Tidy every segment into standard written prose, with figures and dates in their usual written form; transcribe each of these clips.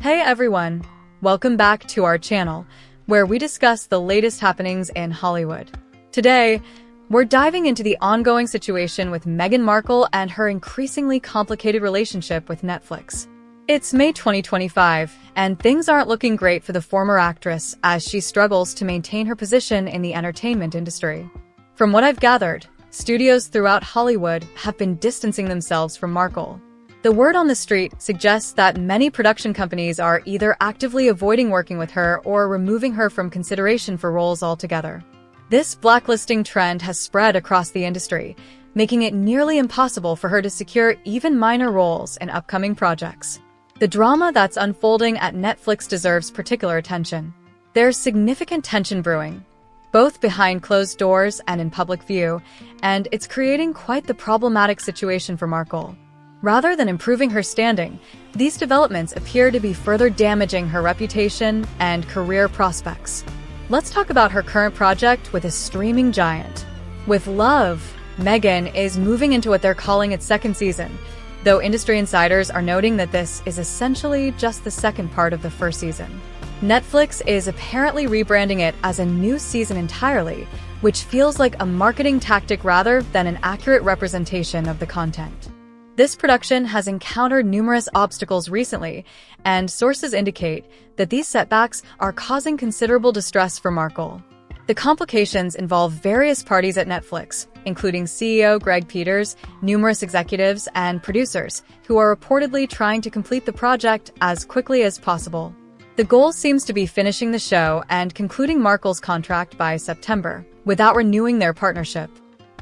Hey everyone! Welcome back to our channel, where we discuss the latest happenings in Hollywood. Today, we're diving into the ongoing situation with Meghan Markle and her increasingly complicated relationship with Netflix. It's May 2025, and things aren't looking great for the former actress as she struggles to maintain her position in the entertainment industry. From what I've gathered, studios throughout Hollywood have been distancing themselves from Markle. The word on the street suggests that many production companies are either actively avoiding working with her or removing her from consideration for roles altogether. This blacklisting trend has spread across the industry, making it nearly impossible for her to secure even minor roles in upcoming projects. The drama that's unfolding at Netflix deserves particular attention. There's significant tension brewing, both behind closed doors and in public view, and it's creating quite the problematic situation for Markle. Rather than improving her standing, these developments appear to be further damaging her reputation and career prospects. Let's talk about her current project with a streaming giant. With Love, Meghan is moving into what they're calling its second season, though industry insiders are noting that this is essentially just the second part of the first season. Netflix is apparently rebranding it as a new season entirely, which feels like a marketing tactic rather than an accurate representation of the content. This production has encountered numerous obstacles recently, and sources indicate that these setbacks are causing considerable distress for Markle. The complications involve various parties at Netflix, including CEO Greg Peters, numerous executives, and producers, who are reportedly trying to complete the project as quickly as possible. The goal seems to be finishing the show and concluding Markle's contract by September, without renewing their partnership.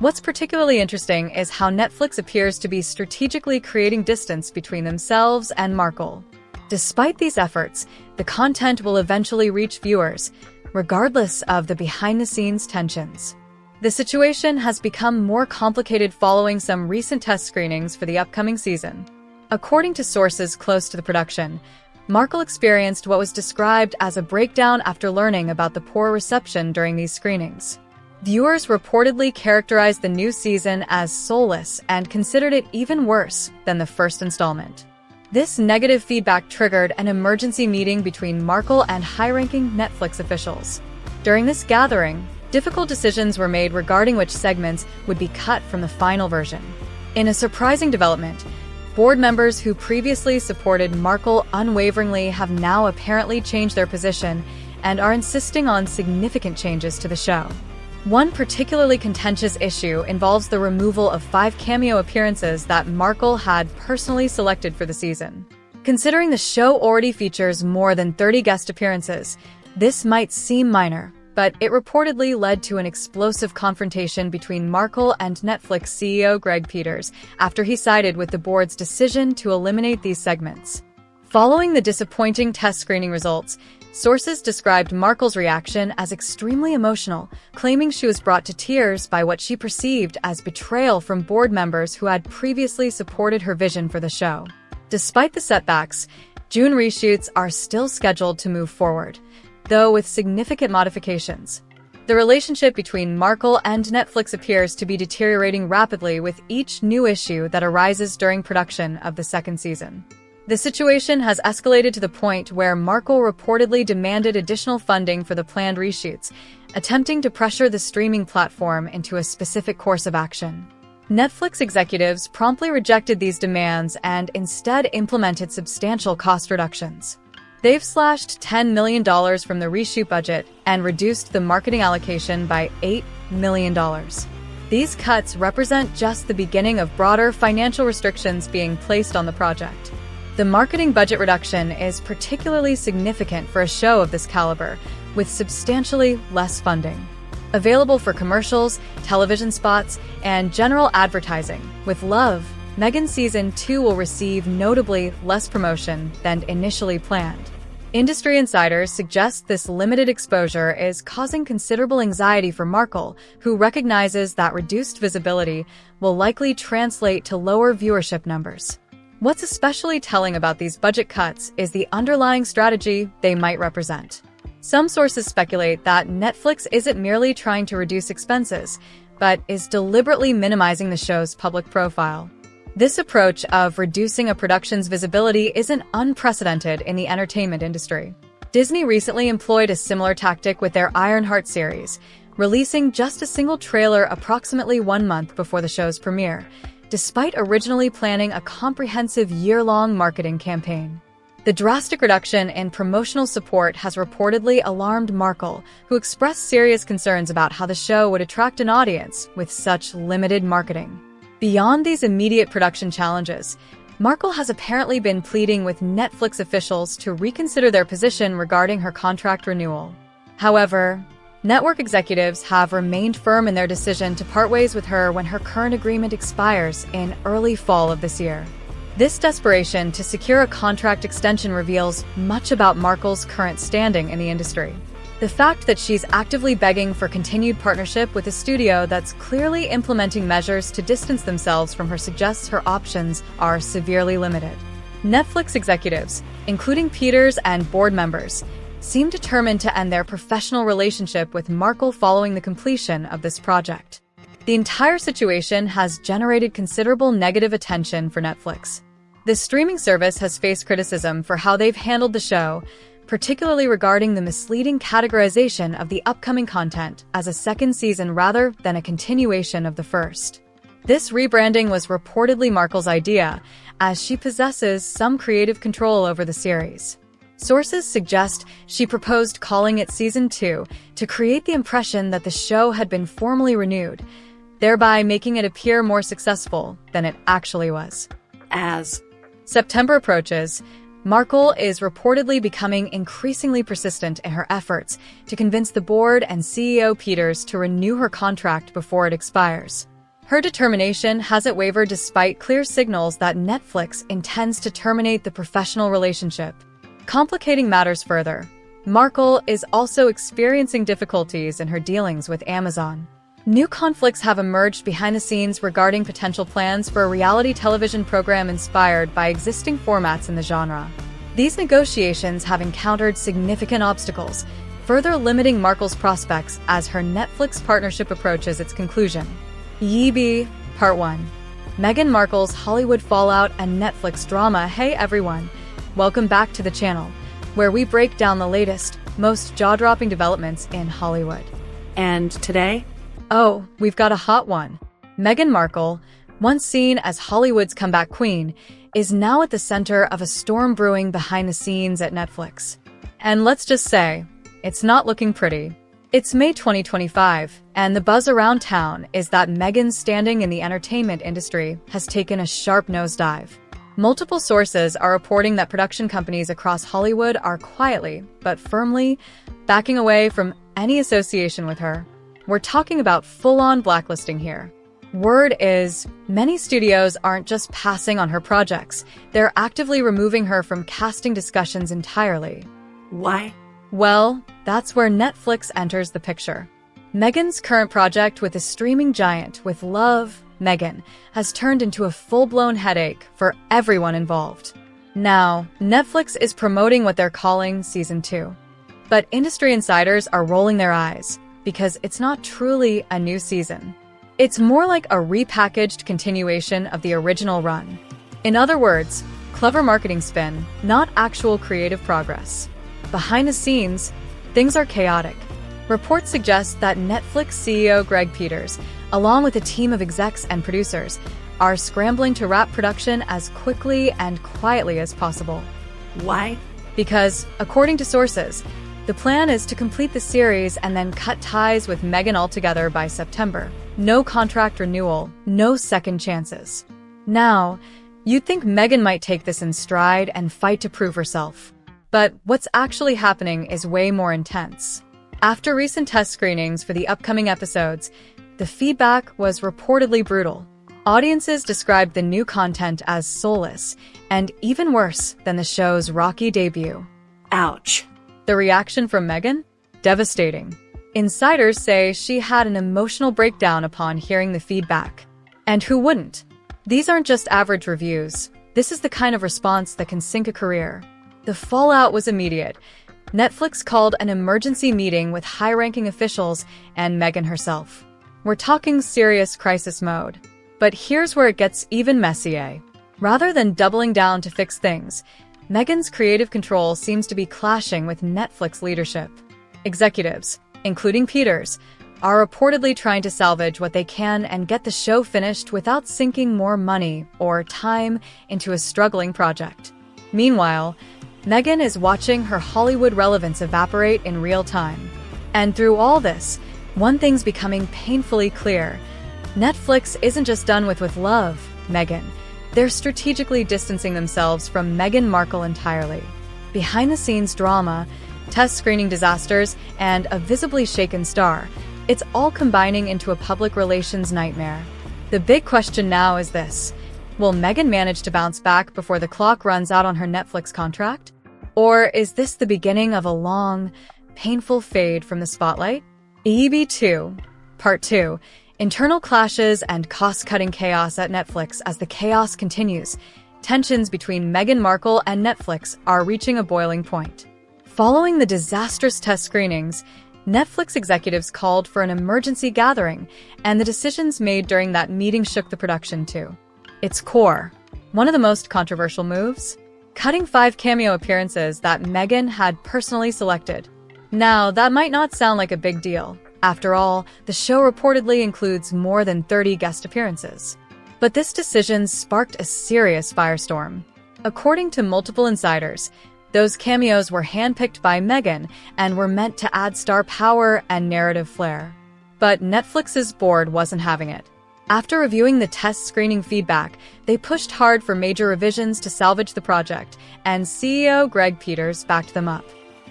What's particularly interesting is how Netflix appears to be strategically creating distance between themselves and Markle. Despite these efforts, the content will eventually reach viewers, regardless of the behind-the-scenes tensions. The situation has become more complicated following some recent test screenings for the upcoming season. According to sources close to the production, Markle experienced what was described as a breakdown after learning about the poor reception during these screenings. Viewers reportedly characterized the new season as soulless and considered it even worse than the first installment. This negative feedback triggered an emergency meeting between Markle and high-ranking Netflix officials. During this gathering, difficult decisions were made regarding which segments would be cut from the final version. In a surprising development, board members who previously supported Markle unwaveringly have now apparently changed their position and are insisting on significant changes to the show. One particularly contentious issue involves the removal of 5 cameo appearances that Markle had personally selected for the season. Considering the show already features more than 30 guest appearances, this might seem minor, but it reportedly led to an explosive confrontation between Markle and Netflix CEO Greg Peters after he sided with the board's decision to eliminate these segments. Following the disappointing test screening results, sources described Markle's reaction as extremely emotional, claiming she was brought to tears by what she perceived as betrayal from board members who had previously supported her vision for the show. Despite the setbacks, June reshoots are still scheduled to move forward, though with significant modifications. The relationship between Markle and Netflix appears to be deteriorating rapidly with each new issue that arises during production of the second season. The situation has escalated to the point where Markle reportedly demanded additional funding for the planned reshoots, attempting to pressure the streaming platform into a specific course of action. Netflix executives promptly rejected these demands and instead implemented substantial cost reductions. They've slashed $10 million from the reshoot budget and reduced the marketing allocation by $8 million. These cuts represent just the beginning of broader financial restrictions being placed on the project. The marketing budget reduction is particularly significant for a show of this caliber, with substantially less funding available for commercials, television spots, and general advertising. With Love, Meghan Season 2 will receive notably less promotion than initially planned. Industry insiders suggest this limited exposure is causing considerable anxiety for Markle, who recognizes that reduced visibility will likely translate to lower viewership numbers. What's especially telling about these budget cuts is the underlying strategy they might represent. Some sources speculate that Netflix isn't merely trying to reduce expenses, but is deliberately minimizing the show's public profile. This approach of reducing a production's visibility isn't unprecedented in the entertainment industry. Disney recently employed a similar tactic with their Ironheart series, releasing just a single trailer approximately 1 month before the show's premiere, despite originally planning a comprehensive year-long marketing campaign. The drastic reduction in promotional support has reportedly alarmed Markle, who expressed serious concerns about how the show would attract an audience with such limited marketing. Beyond these immediate production challenges, Markle has apparently been pleading with Netflix officials to reconsider their position regarding her contract renewal. However, network executives have remained firm in their decision to part ways with her when her current agreement expires in early fall of this year. This desperation to secure a contract extension reveals much about Markle's current standing in the industry. The fact that she's actively begging for continued partnership with a studio that's clearly implementing measures to distance themselves from her suggests her options are severely limited. Netflix executives, including Peters and board members, seem determined to end their professional relationship with Markle following the completion of this project. The entire situation has generated considerable negative attention for Netflix. The streaming service has faced criticism for how they've handled the show, particularly regarding the misleading categorization of the upcoming content as a second season rather than a continuation of the first. This rebranding was reportedly Markle's idea, as she possesses some creative control over the series. Sources suggest she proposed calling it Season 2 to create the impression that the show had been formally renewed, thereby making it appear more successful than it actually was. As September approaches, Markle is reportedly becoming increasingly persistent in her efforts to convince the board and CEO Peters to renew her contract before it expires. Her determination hasn't wavered despite clear signals that Netflix intends to terminate the professional relationship. Complicating matters further, Markle is also experiencing difficulties in her dealings with Amazon. New conflicts have emerged behind the scenes regarding potential plans for a reality television program inspired by existing formats in the genre. These negotiations have encountered significant obstacles, further limiting Markle's prospects as her Netflix partnership approaches its conclusion. Yeebi, Part 1. Meghan Markle's Hollywood fallout and Netflix drama. Hey everyone, welcome back to the channel, where we break down the latest, most jaw-dropping developments in Hollywood. And today? Oh, we've got a hot one. Meghan Markle, once seen as Hollywood's comeback queen, is now at the center of a storm brewing behind the scenes at Netflix. And let's just say, it's not looking pretty. It's May 2025, and the buzz around town is that Meghan's standing in the entertainment industry has taken a sharp nosedive. Multiple sources are reporting that production companies across Hollywood are quietly, but firmly, backing away from any association with her. We're talking about full-on blacklisting here. Word is, many studios aren't just passing on her projects, they're actively removing her from casting discussions entirely. Why? Well, that's where Netflix enters the picture. Meghan's current project with the streaming giant with Love, Meghan, has turned into a full-blown headache for everyone involved. Now, Netflix is promoting what they're calling Season 2. But industry insiders are rolling their eyes, because it's not truly a new season. It's more like a repackaged continuation of the original run. In other words, clever marketing spin, not actual creative progress. Behind the scenes, things are chaotic. Reports suggest that Netflix CEO Greg Peters, along with a team of execs and producers, are scrambling to wrap production as quickly and quietly as possible. Why? Because, according to sources, the plan is to complete the series and then cut ties with Meghan altogether by September. No contract renewal, no second chances. Now, you'd think Meghan might take this in stride and fight to prove herself. But what's actually happening is way more intense. After recent test screenings for the upcoming episodes, the feedback was reportedly brutal. Audiences described the new content as soulless and even worse than the show's rocky debut. Ouch. The reaction from Meghan? Devastating. Insiders say she had an emotional breakdown upon hearing the feedback. And who wouldn't? These aren't just average reviews. This is the kind of response that can sink a career. The fallout was immediate. Netflix called an emergency meeting with high-ranking officials and Meghan herself. We're talking serious crisis mode. But here's where it gets even messier. Rather than doubling down to fix things, Meghan's creative control seems to be clashing with Netflix leadership. Executives, including Peters, are reportedly trying to salvage what they can and get the show finished without sinking more money or time into a struggling project. Meanwhile, Meghan is watching her Hollywood relevance evaporate in real time. And through all this, one thing's becoming painfully clear. Netflix isn't just done with love, Meghan. They're strategically distancing themselves from Meghan Markle entirely. Behind-the-scenes drama, test screening disasters, and a visibly shaken star, it's all combining into a public relations nightmare. The big question now is this: will Meghan manage to bounce back before the clock runs out on her Netflix contract? Or is this the beginning of a long, painful fade from the spotlight? EB2, Part 2. Internal clashes and cost-cutting chaos at Netflix. As the chaos continues, tensions between Meghan Markle and Netflix are reaching a boiling point. Following the disastrous test screenings, Netflix executives called for an emergency gathering, and the decisions made during that meeting shook the production to its core. One of the most controversial moves? Cutting 5 cameo appearances that Meghan had personally selected. Now, that might not sound like a big deal. After all, the show reportedly includes more than 30 guest appearances. But this decision sparked a serious firestorm. According to multiple insiders, those cameos were handpicked by Meghan and were meant to add star power and narrative flair. But Netflix's board wasn't having it. After reviewing the test screening feedback, they pushed hard for major revisions to salvage the project, and CEO Greg Peters backed them up.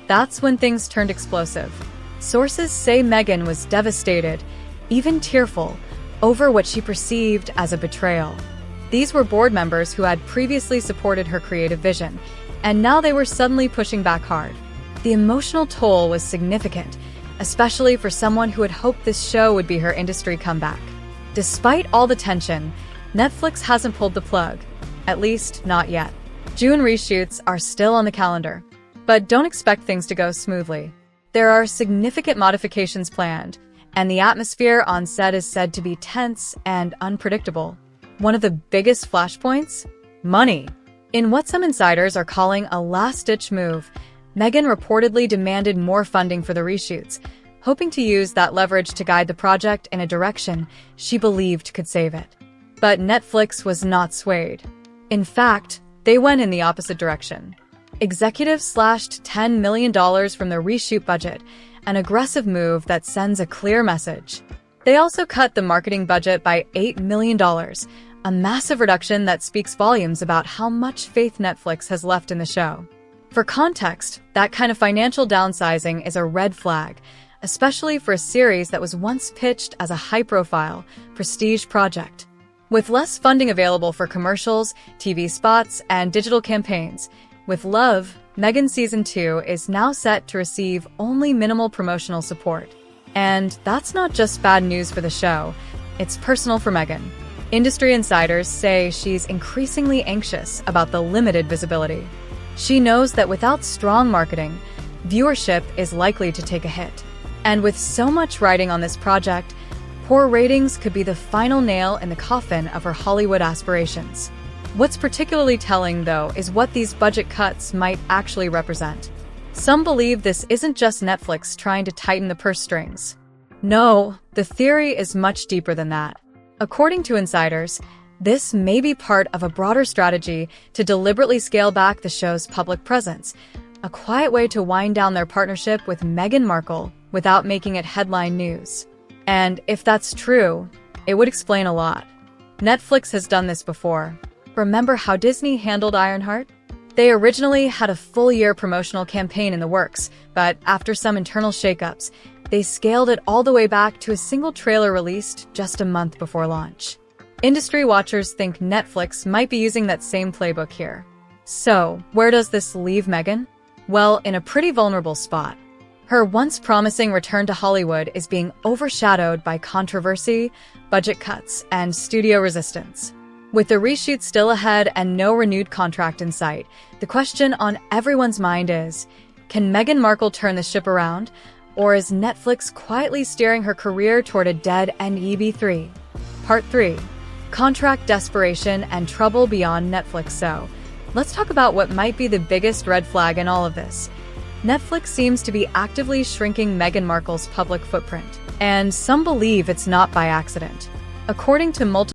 That's when things turned explosive. Sources say Meghan was devastated, even tearful, over what she perceived as a betrayal. These were board members who had previously supported her creative vision, and now they were suddenly pushing back hard. The emotional toll was significant, especially for someone who had hoped this show would be her industry comeback. Despite all the tension, Netflix hasn't pulled the plug, at least not yet. June reshoots are still on the calendar, but don't expect things to go smoothly. There are significant modifications planned, and the atmosphere on set is said to be tense and unpredictable. One of the biggest flashpoints? Money. In what some insiders are calling a last-ditch move, Meghan reportedly demanded more funding for the reshoots, hoping to use that leverage to guide the project in a direction she believed could save it. But Netflix was not swayed. In fact, they went in the opposite direction. Executives slashed $10 million from the reshoot budget, an aggressive move that sends a clear message. They also cut the marketing budget by $8 million, a massive reduction that speaks volumes about how much faith Netflix has left in the show. For context, that kind of financial downsizing is a red flag, especially for a series that was once pitched as a high-profile, prestige project. With less funding available for commercials, TV spots, and digital campaigns, with Love, Meghan Season 2 is now set to receive only minimal promotional support. And that's not just bad news for the show, it's personal for Meghan. Industry insiders say she's increasingly anxious about the limited visibility. She knows that without strong marketing, viewership is likely to take a hit. And with so much riding on this project, poor ratings could be the final nail in the coffin of her Hollywood aspirations. What's particularly telling, though, is what these budget cuts might actually represent. Some believe this isn't just Netflix trying to tighten the purse strings. No, the theory is much deeper than that. According to insiders, this may be part of a broader strategy to deliberately scale back the show's public presence, a quiet way to wind down their partnership with Meghan Markle without making it headline news. And if that's true, it would explain a lot. Netflix has done this before. Remember how Disney handled Ironheart? They originally had a full-year promotional campaign in the works, but after some internal shakeups, they scaled it all the way back to a single trailer released just a month before launch. Industry watchers think Netflix might be using that same playbook here. So, where does this leave Meghan? Well, in a pretty vulnerable spot. Her once promising return to Hollywood is being overshadowed by controversy, budget cuts, and studio resistance. With the reshoot still ahead and no renewed contract in sight, the question on everyone's mind is, can Meghan Markle turn the ship around, or is Netflix quietly steering her career toward a dead end? EB3. Part 3. contract desperation, and trouble beyond Netflix. So, let's talk about what might be the biggest red flag in all of this. Netflix seems to be actively shrinking Meghan Markle's public footprint, and some believe it's not by accident. According to multiple